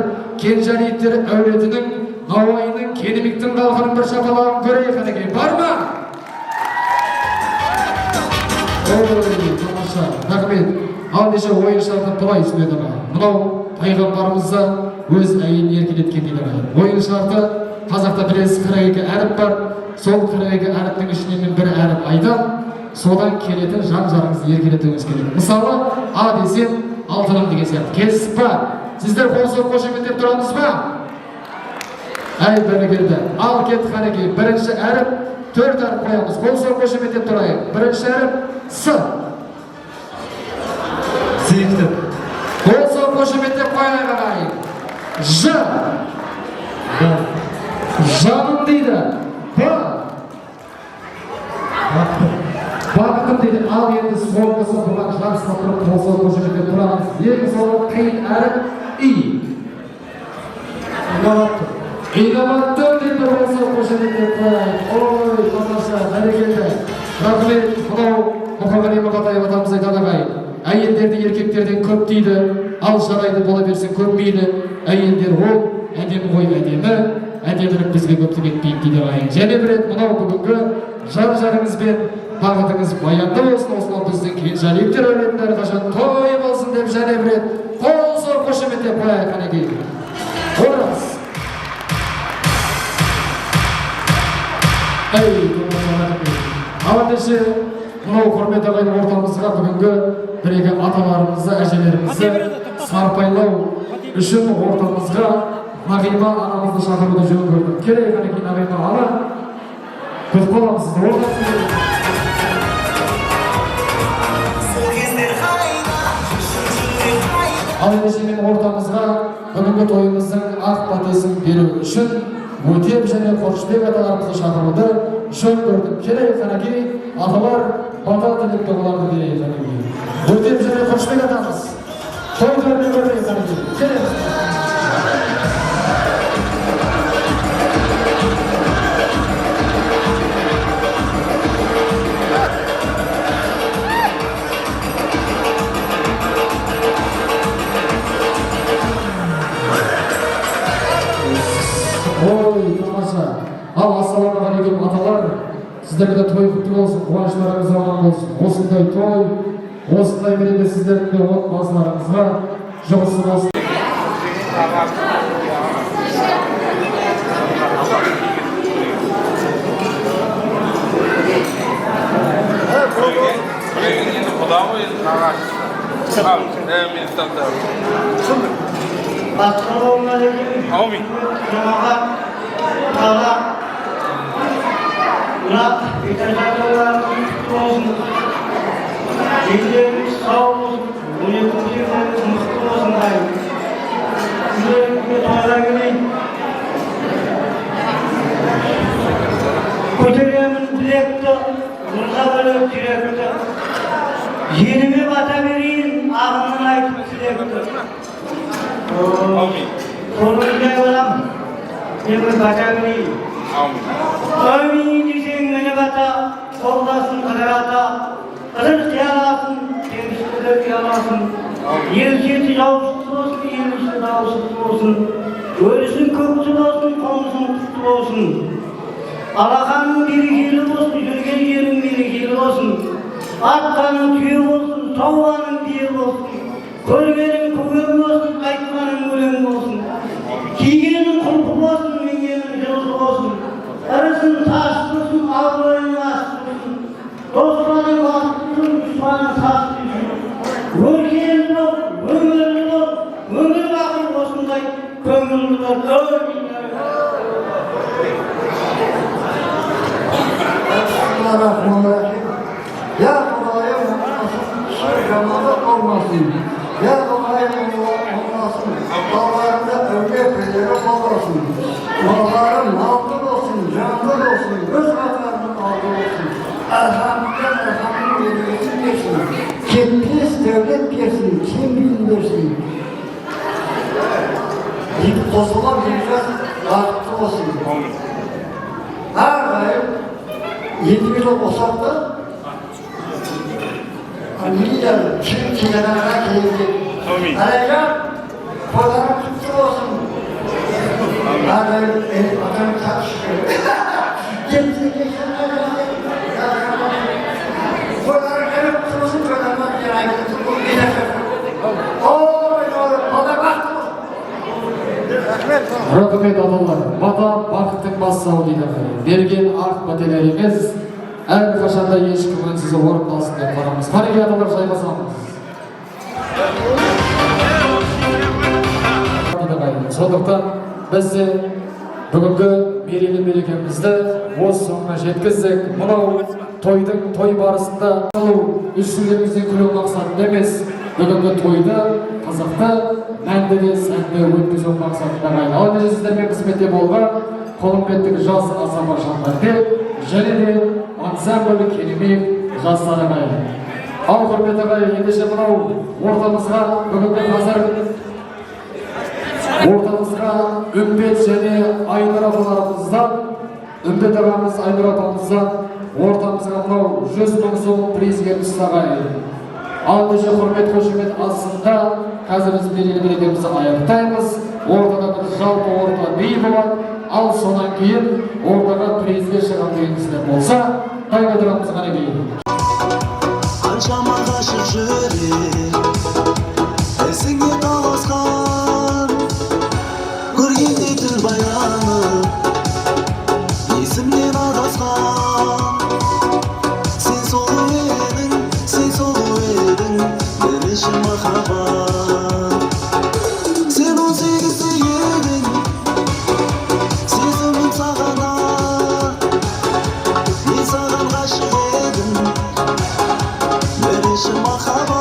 Кенжалиевтер әулетінің, Науайының, Кенемихтің халқының бір шапалағын көрейік қанекей. Бар ма? Ой, тамаша, рахмет. Ал ендеше ойын шартын былай Сүндет аға. Мынау пайғамбарымызды өз әйелін еркелеткен дейді ағайын. Ойын шарты қазақта білесіз 42 әріп бар. Сол 42 әріптің ішінен мен бір әріп айтам, содан келетін жан-жарыңызды еркелетуіңіз керек. Мысалы, А десем, алтыным деген сияқты. Келісіп па? Сіздер қол соғып қошеметтеп тұрамыз ба? Әй, бәрекелді. Ал кет Қанеке, бірінші әріп, 4 әріп қоямыз. Қол соғып қошеметтеп тұрайық. Бірінші әріп С. Сүйікті. Қол соғып қошеметтеп қояйық ағайын. Ж. Жаным дейді. Б. Бақытым дейді. Ал енді соңғысы бұған жарысқа тұрып қол соғып қошеметтеп тұрамыз. Ең соңғы қиын әріп И. Инабаттым дейді қол соғып қошеметтеп қояйық. Ой, тамаша, бәрекелді. Рахмет, мынау Мұқағали Мақатаев атамыз айтады ағайын. Әйелдерді еркектерден көп дейді, ал жарайды бола берсін көрмейді. Әйелдер ол, әдемі ғой әдемі, әдемілік бізге көптік етпейді дейді ағайын. Және бір рет мынау бүгінгі жар-жарыңызбен бағытыңыз баянды болсын, осынау біздің Кенжалиевтер әулетінің әрқашан той болсын деп және бір рет қол соғып қошеметтеп қояйық Қанеке. Ораз. Ал ендеше мынау құрмет ағайын ортамызға бүгінгі бір-екі аталарымызды, әжелерімізді сарпайлау үшін ортамызға Нағима анамызды шақыруды жөн көрдім. Келейік Қанеке Нағима ана. Күтіп қаламыз сізді ортамызға. Ал ендеше мен ортамызға бүгінгі тойымыздың ақ батасын беру үшін Өтеп және Қоршыбек аталарымызды шақыруды жөн көрдім. Келейік Қанеке, аталар бата тілек дұғаларды берейік Қанеке. Өтеп және Қоршыбек атамыз тойдырмен көрейік Қанеке. Келейік. Ой, тамаша. Ал ассалаумағалейкум аталар. Сіздерге той құтты болсын, қуаныштарыңыз аман болсын. Осындай той, осындай мереке сіздердің де отбасыларыңызға жұғысы болсын. Amin. Jemaat Allah Ulat Bitarjadalar olsun. Dillerimiz sağ olsun. Uletimizin mutlu olsun dayım. Sizlerine toylar gelin. Kötülemin dilekte, Murzabalı dilekte. Yenime bata vereyim, ağzından ayıp dilekte. Amin. Sonunda olam, yemin bacağını. Amin diyeceğim beni bata, oldasın kadarata, kadar kıyalasın, temizlikler kıyalasın. Yelketi yavuşsuz olsun, yelketi yavuşsuz olsun. Ölüsün köksün olsun, konusun kutlu olsun. Alakanın birikili olsun, yürgen yerin birikili olsun. Atkanın tüyü olsun, tavanın diye olsun. Körgenin kuvvet olsun, kayıtmanın ölen olsun. Giyenin kulpu olsun, mengenin yolsu olsun. Arasın taş olsun, avlayın asıl olsun. Dostmanın vasıfsın, düşmanın sas düşün. Ülkenin ol, ömürlü ol, ömür bakın olsun da kömürlü ol. Bismillahirrahmanirrahim. Ya Kur'a'ya Ramazan olmasın. Ya Kur'a'ya olmasın. Allah'ında ömür peleri olmasın. Malların altın olsun, canlı olsun, öz vatanının altı olsun. Elhamdülillah verilsin geçsin. Kepis devlet geçsin, kim bildirsin. Kosova'a gireceğiz, vakti olsun. Her daim 7 kilo olsak da lider kim kenara gelecek. Arayacağım, fotoğraf tuttu olsun. Her daim adamı tartışıyor. Kimse geçenler fotoğraf gelip tutulsun, fotoğraf gelip tutulsun. Ooo, o da baktı. Рахмет аталар, бата бақыттың бастауы дейді. Берген ақ бәтелеріңіз әрқашанда ешкімнің сізі орындалсын деп қарамыз. Қанеке аталар жайғасамыз. Сондықтан біз де бүгінгі мерейлі мерекемізді осы соңына жеткіздік. Мынау тойдың той барысында үстілерімізден күлу мақсатында емес, бүгінгі тойды қызықты, мәнді де сәнді өткізу мақсатында ғайын. Ал сіздермен қызметте болған Қолымбеттік жас асаба жандарбек және де ансамбль керемет жастары ғайын. Ал құрметті ғайын, ендеше мынау ортамызға бүгінгі Үмбет және Айнұр апаларымыздан, Үмбет ағамыз Айнұр апамыздан ортамызға мынау 100 мың сом президентіміз ағайын. Ал ендеше құрмет қошемет астында қазір біз мерейлі мерекемізді аяқтаймыз. Ортада бір жалпы орта би болады. Ал сонан кейін ортаға президге шығам дегеніміздер болса, тайға тұрамыз ғана кейін. Қаншама ғашық жүрек есіңе таласқан, көргенде тіл байланып есімнен адасқан. Сен сұлу едің бірінші махаббат. Сен 18-те едің сезімім саған, мен саған ғашық едім бірінші махаббат.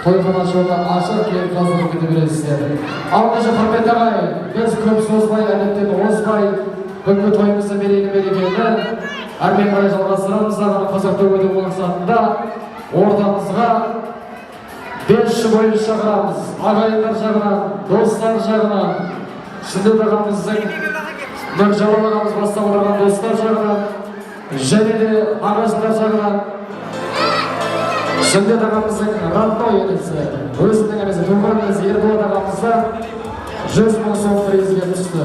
to'yxonashuvda ashir kelib hozirlik etib berasizlar. Alqishli hurmatli ағайын, biz ko'p so'zmay, adabdan ozmay bugungi to'yimizni berekani armen qarай жалғастырамыз. Қазақ төгеді мақсатында ортамызға 5 жыл бойы шақырамыз. Ағайындар жағынан, достар жағынан, Шындет ағамыздың Нұржауан ағамыз бастап отырған достар жағынан, және де ағасындар жағынан Шындет ағамыздың родной елесі, өзінің әмесі туғанымыз Ерболат ағамызда 100 мың сом призге түсті.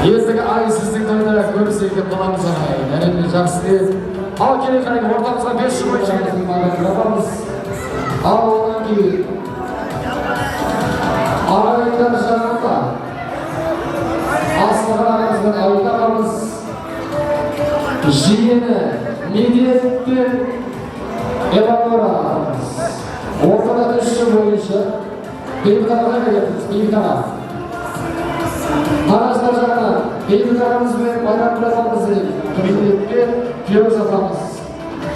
Ендігі ай сіздің тойда көрсек деп боламыз ағайын. Әрине жақсы ниет. Ал керек қарай ортамызға 5 жыл бойы шақырамыз. Ал одан кейін ағайындар жағында Асылған ағамызбен Айта ағамыз жиені Медетпен Эванора ағамыз ортада 3 жыл бойынша бейбіт ағаға келетіміз, бейбіт аға. Ағасындар жағынан бейбіт ағамызбен Байрамгүл ағамызбен Медетпен Фироз ағамыз.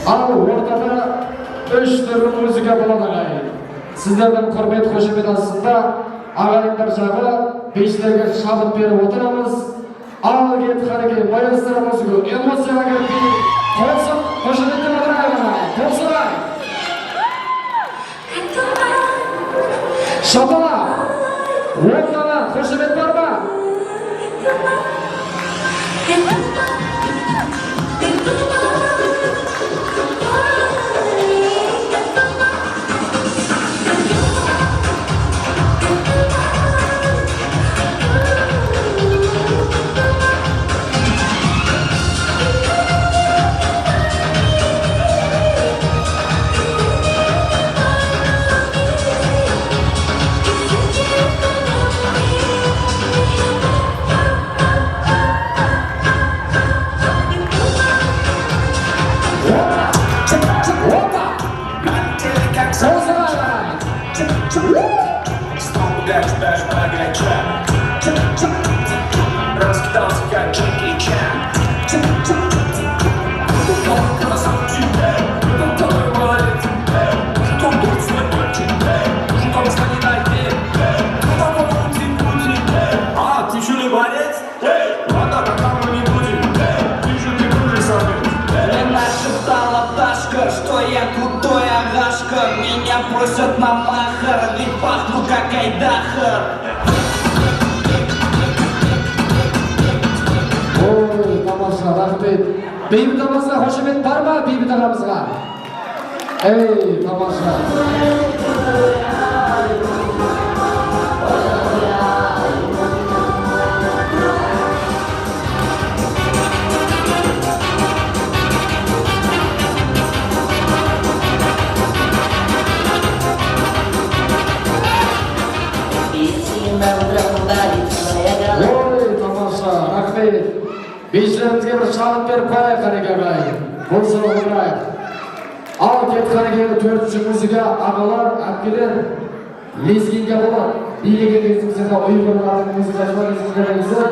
Ал ортада 3 түрлі музыка болады ағайын. Сіздердің құрмет қошемет астында ағайындар жағы бейшілерге шабыт беріп отырамыз. Ал кет қареке баястырамыз күн эмоцияға келіп қосып қошеметтен отырайық. Қосылай! Шапала! Ортана қошемет бар ма? Что я крутой агашка, меня просят на махар, ведь пахну как айдахар. Ой, тамаша, рахмет. Бейбіт ағамызға қошемет бар ма, бейбіт ағамызға? Ей, тамаша. Ой, тамаша, рахмет. Бейшілерімізге бір шағын беріп қояйық Қанеке ағай. Болсын оқырайық. Ал кет Қанекеге төртінші музыка ағалар, әпкелер лезгинге болады. Билеген кезімізде ұйғырлардың музыка кезімізде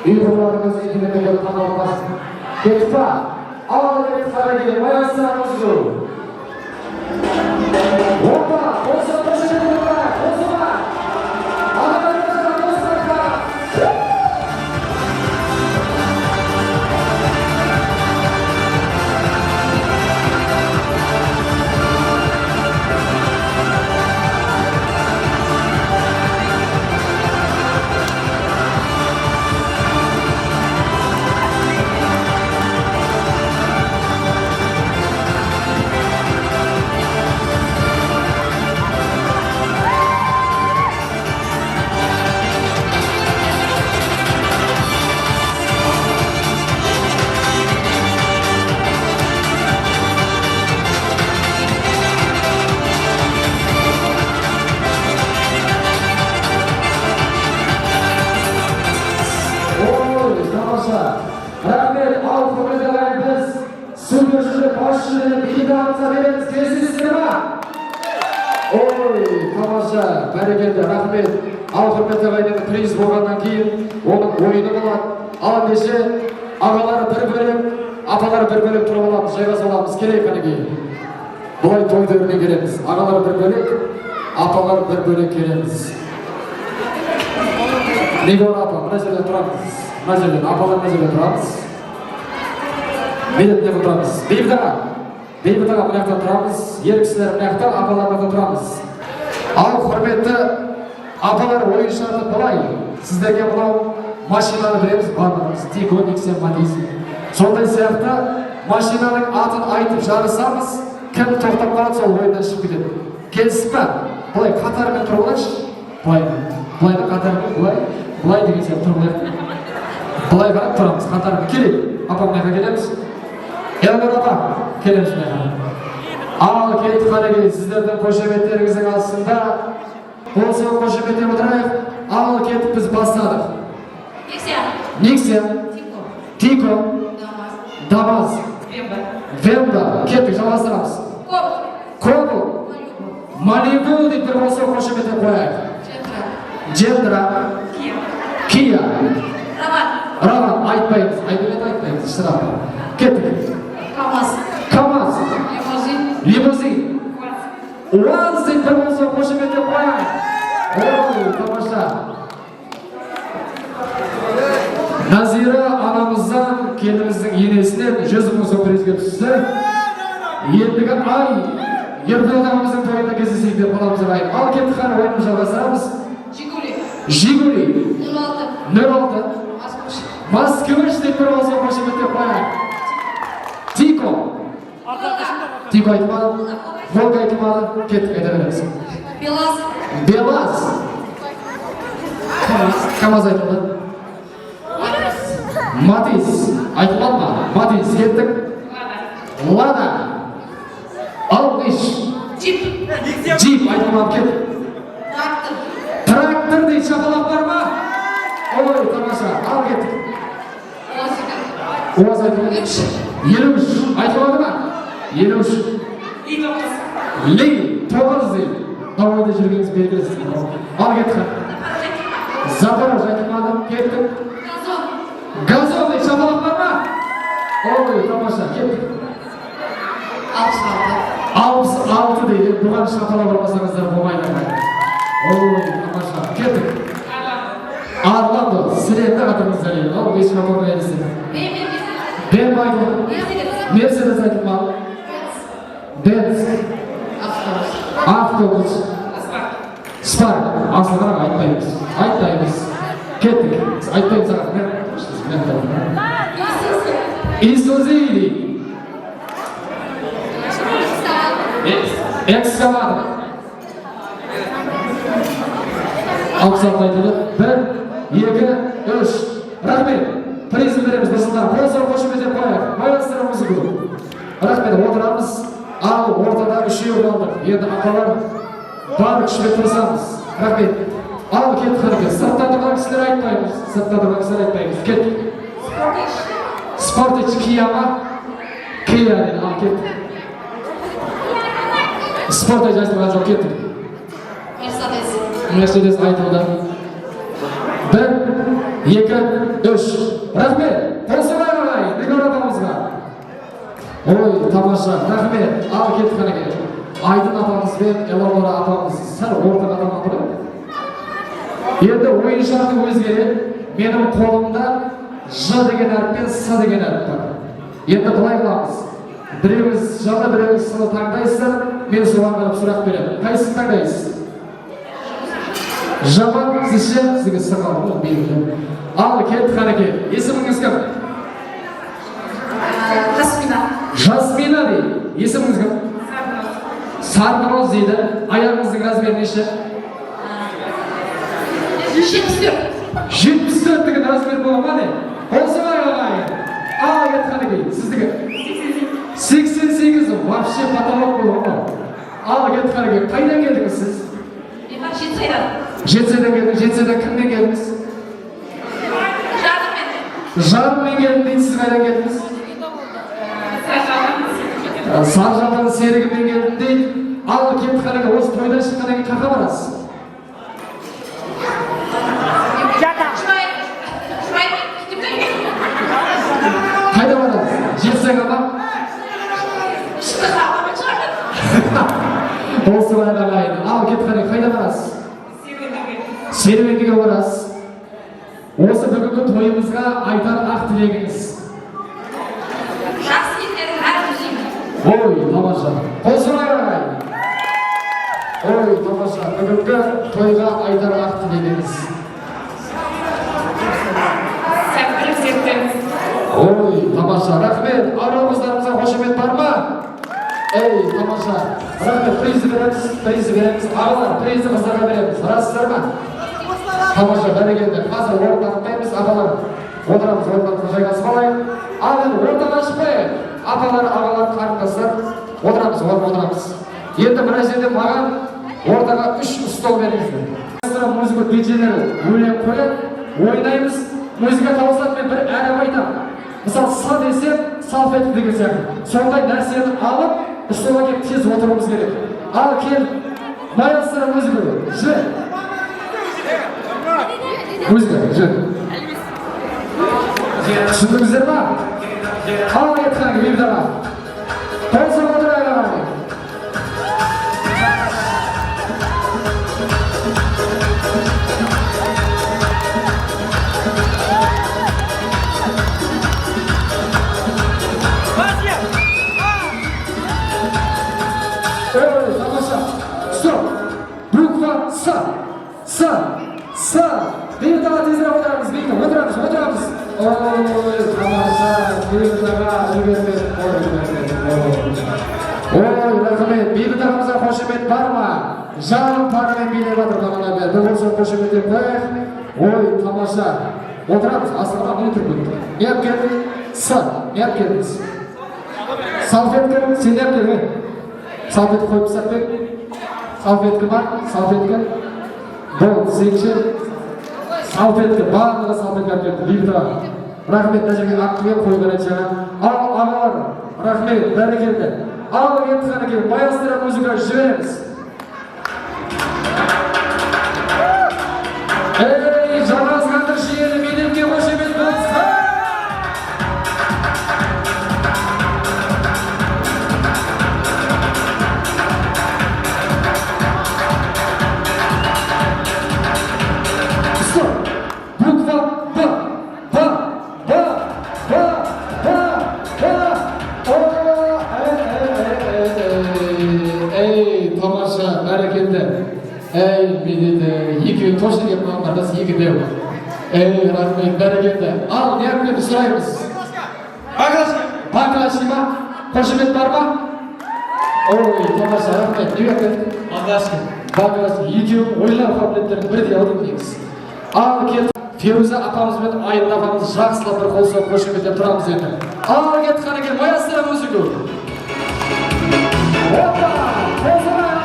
ұйғырлардың өзгендерге қанал басын. Кетіп па? Ал кет Қанекеге баясыра мұзды. Опа, болсын қошын қойайық, болсын ба? Рахмет, ал құрметелер біз сөйлеушілі басшылы бейдағымызға береміз, келесіздер ма? Ой, тамаша, бәрекелді, рахмет. Ал құрметелер приз болғаннан кейін оның ойыны болады. Ал кеше ағалары бір бөлек, апалары бір бөлек тұрып аламыз, жайғас оламыз. Келейік Қанекей. Бұлай той дөріне келеміз. Ағалары бір бөлек, апалары бір бөлек келеміз. Неге оны апа, мына жерден тұрамыз. Мына жерден, апалар мына жерден тұрамыз. Медетіне тұрамыз. Бейбіт аға, мына жақтан тұрамыз. Ер кісілер мына жақтан, апалар мына тұрамыз. Ал құрметті апалар ойын шарты былай. Сіздерге бұлау машинаны білеміз, барлығымыз. Тико, Никсен, Матис. Сондай сияқты машинаның атын айтып жарысамыз, кім тоқтап қалады, сол ойындан шығып кетеді. Келісіп па? Бұлай қатарымен тұрып алайыншы. Бұлайда қатарымен, бұлай деген сияқты тұрып алайық. Бұлай қарап тұрамыз, қатарымен келейік. Апам мына жаққа келеміз. Елдер апа, келеміз мына жаққа. Ал кетіп Қанекей, сіздердің қошеметтеріңіздің астында осы қошеметтен отырайық. Ал кетіп біз бастадық. Никсия, Тико, Дамаз, Вемба, кеттік, жалғастырамыз. Кобу, Малибу деп бір осы қошеметтен қояйық. Джендра, Кия, Раван, айтпаймыз, штраф. Кеттік. Камаз, лимузин, УАЗ деп бір осы қошеметтен қояйық. Ой, тамаша. Назира анамыздан келіміздің енесінен 100 мың сом призге түсті. Ендігі ай, Ерболат ағамыздың тойында кездесейік деп қаламыз ағайын. Ал кеттік қана ойынымыз жалғастырамыз. Жигули 06 Москвич деп бір болса қошеметтеп қояйық. Тико айтмады, Волга айтмады, кеттік айта береміз. Белаз Камаз айтылды. Матис айтылмады ма? Матис кеттік. Лада Алғыш Джип айтылмады, кеттік. Трактор дейді, шапалақ бар ма? Ой, тамаша, ал кеттік. УАЗ айтылмады. 53 айтылмады ма? 53 Ли 9 дейді. Havoda жүргеніңіз белгілісіз. Ал кеттік. Запорожье айтылмадым, кеттік. Газон дейді, шапалақ бар ма? Ой, тамаша, кеттік. 66 дейді, бұған шапалақ бармасаңыздар болмайды. Ой, тамаша, кеттік. Арландо, сілетті қатырыңыздар еді, ол ешқа болмай әдісі. Бен байды, Мерседес айтылмады. Бенз, автобус, Спарк, асылғарақ айтпаймыз. Айтпаймыз. Кеттік. Айтпаймыз ағат. Исузи дейді. Экскаватор. 66 айтылды. 1, 2, 3. Рахмет. Призм береміз дұрсындар. Қосыр қошымет деп қояйық. Байланыстырымызы көп. Рахмет. Отырамыз. Ал ортада үшеу қалдық. Енді апалар бар күшпен тұрсамыз. Рахмет. Ал кет қырығы. Сырттан тұрған кісілер айтпаймыз. Сырттан тұрған кісілер айтпаймыз. Кет. Спортич Кия ма? Кия дейді. Ал кет. Спортич айтылған жоқ. Кеттік. Мерседес айтылды. 1, 2, 3. Рахмет. Қосылай қарай. Негөр апамызға. Ой, тамаша, рахмет. Ал кеттік қанеке. Айдын апамыз бен Элабора апамыз сәл ортақ атаман бұрын. Енді ойын шарты өзгереді. Менің қолымда Ж деген әріп пен С деген әріп бар. Енді былай қыламыз. Біреуіңіз жаны, біреуіңіз С-ны таңдайсыздар, мен соған қарап сұрақ беремін. Қайсысын таңдайсыз? Жаман сізше сізге С қалды ма? Ал кеттік қанеке. Есіміңіз кім? Жасмина дейді. Есіміңіз кім? Сарнымыз дейді. Аяғыңыздың размері неше? 74 деген размер бола ма не? Қосылай ағайын. Ал кеттік қанеке. Сіздікі? 88. Вообще потолок бола ма? Ал кеттік қанеке. Қайдан келдіңіз сіз? Жетседен келдіңіз. Жетседен кіммен келдіңіз? Жарыммен келдім дейді. Сіз қайдан келдіңіз? Саржалдан серігімен келдім дейді. Ал кеттік қанеке. Осы тойдан шыққаннан кейін қақа барасыз? Қайда барасыз? Жетсең ама? Осы байға қайын. Ал кеттік қанеке. Қайда барасыз? Серуендеге барасыз. Осы бүгінгі тойымызға айтар ақ тілегіңіз. Ой, тамаша. Қосылай қарай. Ой, тамаша. Бүгінгі тойға айтар ақ тілегіңіз. Ой, тамаша. Рахмет. Аралымыздарымызға қошемет бар ма? Ей, тамаша. Рахмет. Призі береміз. Ағалар, призі қыздарға береміз. Расыздар ма? Тамаша, бәрекелді. Қазір ортақтаймыз, ағалар. Отырамыз, ортаққа жайғасып алайық. Ал енді ортаға шықпайық. Апалар, ағалар, қарындастар. Отырамыз. Енді мына жерде маған ортаға 3 стол беріңіздер. Музыка диджейлері өлең қойып, ойнаймыз. Музыка тауысады, мен бір әріп айтамын. Мысалы, са десем, салфетті деген сияқты. Сондай нәрсені алып, столға келіп тез отыруымыз керек. Ал кел, майастыра музыка. Жүр. Музыка, жүр. Түсіндіңіздер ма? Ал кеттік бейбідаға. Тоғызып отырайық ағай. Тамаша. Стоп. Буква С. Бейбідаға тезірек отырамыз. Отырамыз. Ой, тамаша. Бейбідаға жібермеді. Ой, рахмет. Бейбідағымызға қошемет бар ма? Жаным парымен билеп жатыр маған. Бір болса қошемет деп қояйық. Ой, тамаша. Отырамыз. Асылға мұны түрмін. Не ап келдің? С. Не ап келдіңіз? Салфетка. Сен не ап келдің? Салфетка қойып сатпен. Салфетка бар? Салфетка. Бол, сенші. Салфетка. Барлығы салфетка ап келді. Бейбідаға. Рахмет, нәжеге ақтымен қой береді жаңа. Ал, ағалар. Рахмет, бәрекелді. Ал, кеттік қанеке. Майастыра музыка жібереміз. бәрекелді. Екі точно кеп қалғандас, екі деу. Рахмет, бәрекелді. Ал, не әңгімені сұраймыз? Баклашки ма? Қошемет бар ма? Ой, тамаша, рахмет. Не әңгімені? Баклашки. Екеуің ойлар қабілеттерін бірдей алдым дейміз. Ал, кет. Феруза апамызбен Айын апамыз жақсылап бір қол соғып қошеметтеп тұрамыз енді. Ал, кет қанекей, маястыра музыку. Опа! Қозырай!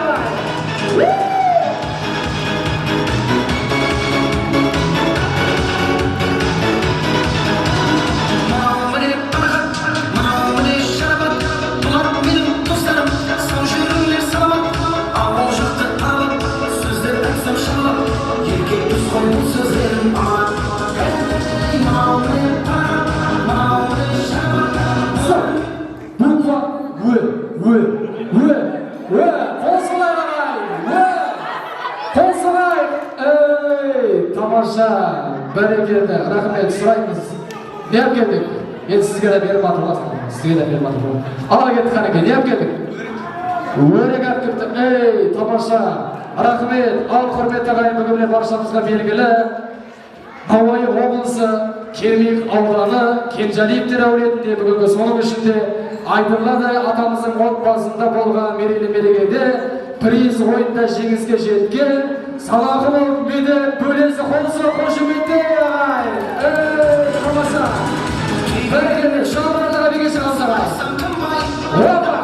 Бәрекелді, рахмет, сұраймыз. Не әпкелдік? Енді сізге де беріп атырмасын. Сізге де беріп атырмасын. Ала кеттік қанекей, не әпкелдік? Өрек әпкелді, тамаша. Рахмет, ал құрметті ағайын бүгінге баршамызға белгілі. Науаи облысы, Кермек ауданы, Кенжалиевтер әулетінде бүгінгі соның ішінде айтылады атамыздың отбасында болған мерейлі мерекеде приз ойында жеңіске жеткен Салахов медет бөлесі қолысы қошеметте ағай. Тамаша. Бәрекелді, шалбардағы бекесі қалсаға. Опа!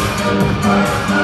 Bye.